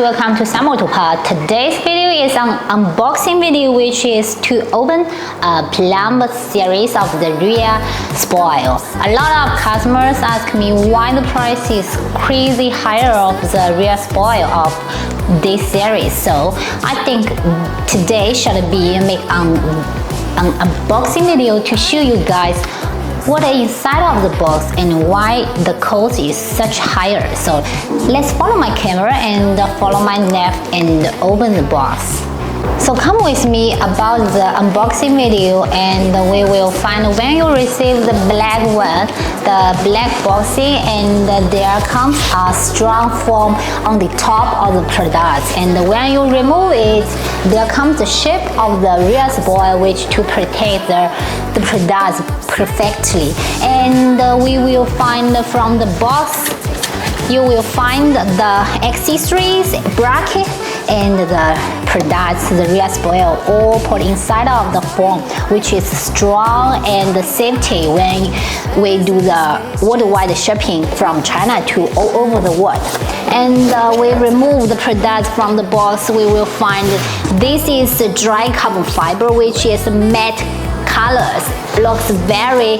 welcome to Some Auto Parts. Today's video is an unboxing video, which is to open a Plumb series of the rear spoil. A lot of customers ask me why the price is crazy higher of the rear spoil of this series. So I think today should be an unboxing video to show you guys what is inside of the box and why the cost is such higher. So let's follow my camera and follow my left and open the box. So come with me about the unboxing video, and we will find when you receive the black one, the black boxing, and there comes a strong foam on the top of the product, and when you remove it, there comes the shape of the rear spoil, which to protect the product perfectly. And we will find from the box, you will find the accessories, bracket, and the products, the rear spoil, all put inside of the foam, which is strong and safety when we do the worldwide shipping from China to all over the world. And we remove the product from the box, we will find this is dry carbon fiber, which is matte colors, looks very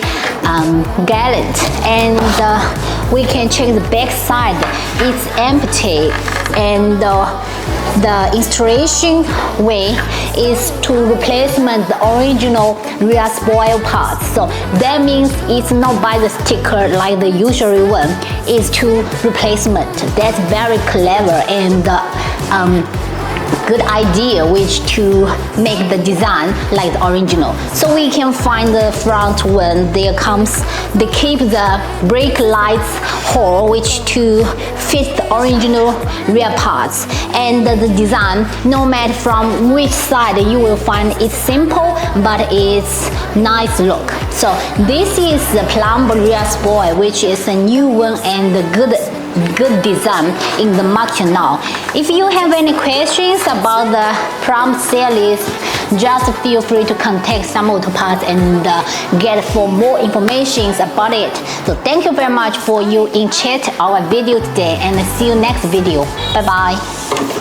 gallant. And we can check the back side, it's empty, and the installation way is to replacement the original rear spoil parts. So that means it's not by the sticker like the usual one, it's to replacement. That's very clever and good idea, which to make the design like the original. So we can find the front one, there comes, they keep the brake lights hole, which to fit the original rear parts. And the design, no matter from which side, you will find it's simple but it's nice look. So this is the Plumb rear spoil, which is a new one and good design in the market now. If you have any questions about the Plumb series, just feel free to contact Some Auto Parts and get for more information about it. So thank you very much for you in chat our video today, and see you next video. Bye bye.